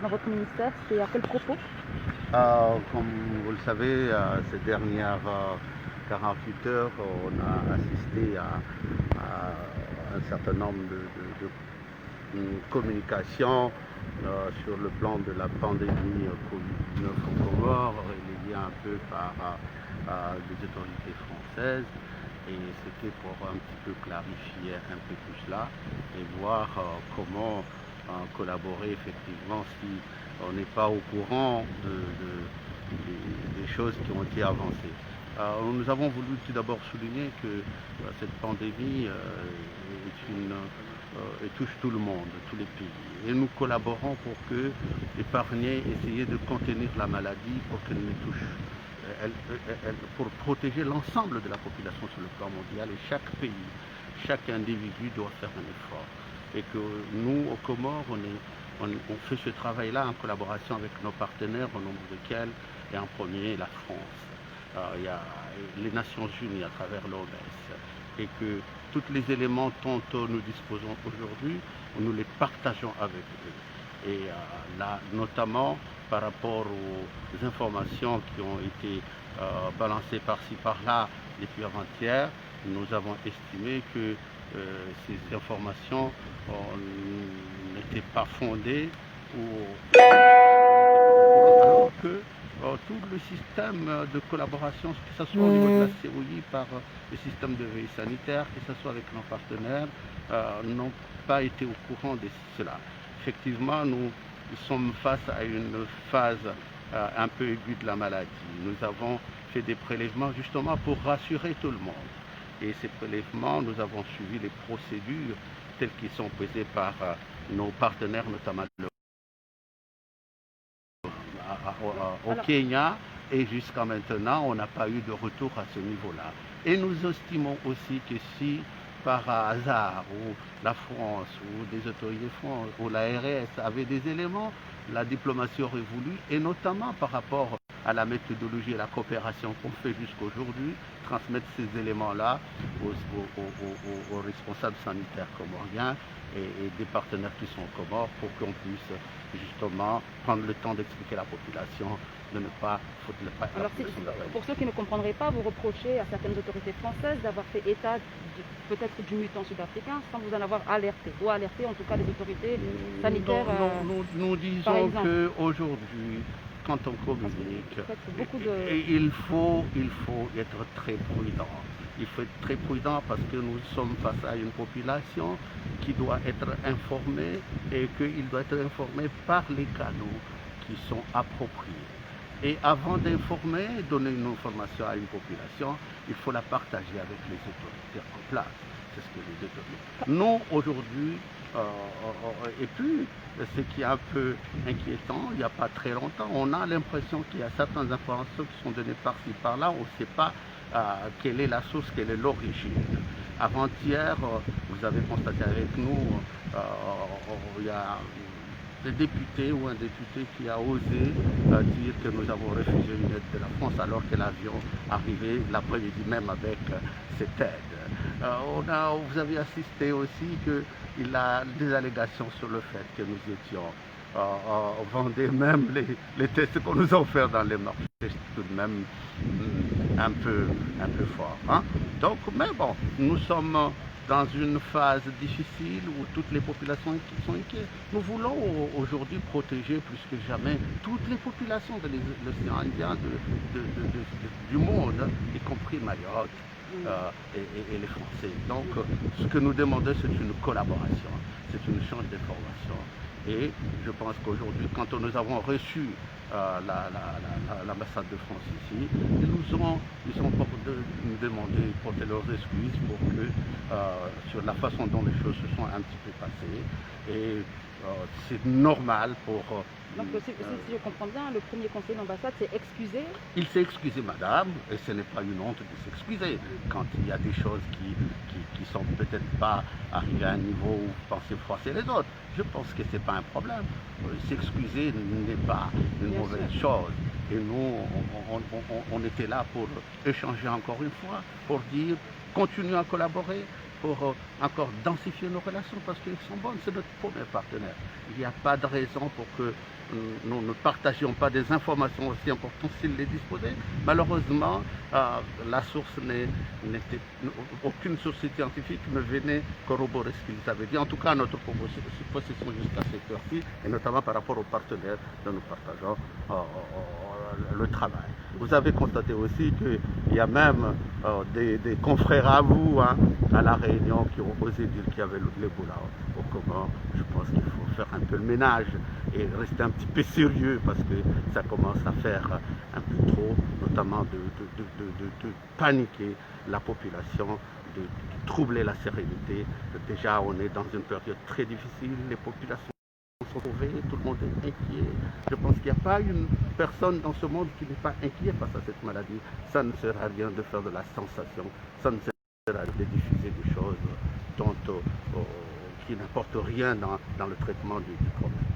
Dans votre ministère, c'est à quel propos? Comme vous le savez, ces dernières 48 heures, on a assisté à un certain nombre de communications sur le plan de la pandémie Covid-19 au Comores, relayées un peu par les autorités françaises. Et c'était pour un petit peu clarifier un peu tout cela et voir comment collaborer effectivement si on n'est pas au courant des choses qui ont été avancées. Nous avons voulu tout d'abord souligner que cette pandémie touche tout le monde, tous les pays. Et nous collaborons pour épargner, essayer de contenir la maladie pour qu'elle ne touche, pour protéger l'ensemble de la population sur le plan mondial. Et chaque pays, chaque individu doit faire un effort. Et que nous, au Comores, on fait ce travail-là en collaboration avec nos partenaires, au nombre desquels est en premier la France. Il y a les Nations Unies à travers l'OMS. Et que tous les éléments dont nous disposons aujourd'hui, nous les partageons avec eux. Et là, notamment par rapport aux informations qui ont été balancées par-ci par-là depuis avant-hier, nous avons estimé que ces informations n'étaient pas fondées alors que tout le système de collaboration, que ce soit au niveau de la COI par le système de veille sanitaire, que ce soit avec nos partenaires, n'ont pas été au courant de cela. Effectivement, nous sommes face à une phase un peu aiguë de la maladie. Nous avons fait des prélèvements justement pour rassurer tout le monde. Et ces prélèvements, nous avons suivi les procédures telles qu'elles sont posées par nos partenaires, notamment au Kenya, et jusqu'à maintenant, on n'a pas eu de retour à ce niveau-là. Et nous estimons aussi que si, par hasard, ou la France, ou des autorités France, ou l'ARS avaient des éléments, la diplomatie aurait voulu, et notamment par rapport à la méthodologie et la coopération qu'on fait jusqu'aujourd'hui, transmettre ces éléments-là aux responsables sanitaires comoriens et des partenaires qui sont aux Comores pour qu'on puisse justement prendre le temps d'expliquer à la population de ne pas Alors, pour ceux qui ne comprendraient pas, vous reprochez à certaines autorités françaises d'avoir fait état peut-être du mutant sud-africain sans vous en avoir alerté, ou alerté en tout cas les autorités sanitaires. Nous disons qu'aujourd'hui, quand on communique, il faut être très prudent. Il faut être très prudent parce que nous sommes face à une population qui doit être informée et qu'il doit être informé par les canaux qui sont appropriés. Et avant d'informer, donner une information à une population, il faut la partager avec les autorités en place. C'est ce que les autorités. Nous, aujourd'hui, et puis, ce qui est un peu inquiétant, il n'y a pas très longtemps, on a l'impression qu'il y a certaines informations qui sont données par-ci, par-là, on ne sait pas quelle est la source, quelle est l'origine. Avant-hier, vous avez constaté avec nous, il y a des députés ou un député qui a osé dire que nous avons refusé une aide de la France alors que l'avion arrivait l'après-midi même avec cette aide. Vous avez assisté aussi qu'il a des allégations sur le fait que nous étions vendait même les tests qu'on nous a offerts dans les marchés. C'est tout de même un peu fort. Hein? Donc, mais bon, nous sommes dans une phase difficile où toutes les populations sont inquiètes. Nous voulons aujourd'hui protéger plus que jamais toutes les populations de l'océan Indien, du monde, y compris Mayotte et les Français. Donc, ce que nous demandons, c'est une collaboration, c'est une échange d'informations. Et je pense qu'aujourd'hui, quand nous avons reçu l'ambassade de France ici, ils ont demandé de porter leurs excuses pour que, sur la façon dont les choses se sont un petit peu passées. Et c'est normal pour... Donc, si je comprends bien, le premier conseiller d'ambassade s'est excusé. Il s'est excusé, madame, et ce n'est pas une honte de s'excuser. Quand il y a des choses qui sont peut-être pas arrivées à un niveau où vous pensez froisser les autres, je pense que ce n'est pas un problème. S'excuser n'est pas une mauvaise chose. Et nous, on était là pour échanger encore une fois, pour dire, continuez à collaborer, pour encore densifier nos relations parce qu'ils sont bonnes, c'est notre premier partenaire. Il n'y a pas de raison pour que nous ne partagions pas des informations aussi importantes s'ils les disposaient. Malheureusement, la source aucune source scientifique ne venait corroborer ce qu'ils avaient dit. En tout cas, notre position jusqu'à cette heure-ci, et notamment par rapport aux partenaires dont nous partageons le travail. Vous avez constaté aussi qu'il y a même des confrères à vous, hein, à La Réunion, qui ont osé dire qu'il y avait l'Ebola au Congo. Je pense qu'il faut faire un peu le ménage et rester un petit peu sérieux parce que ça commence à faire un peu trop, notamment de paniquer la population, de troubler la sérénité. Déjà, on est dans une période très difficile, les populations sont sauvées, tout le monde est inquiet. Je pense qu'il n'y a pas une personne dans ce monde qui n'est pas inquiet face à cette maladie. Ça ne sert à rien de faire de la sensation, ça ne sert à rien de diffuser des choses qui n'apportent rien dans le traitement du problème.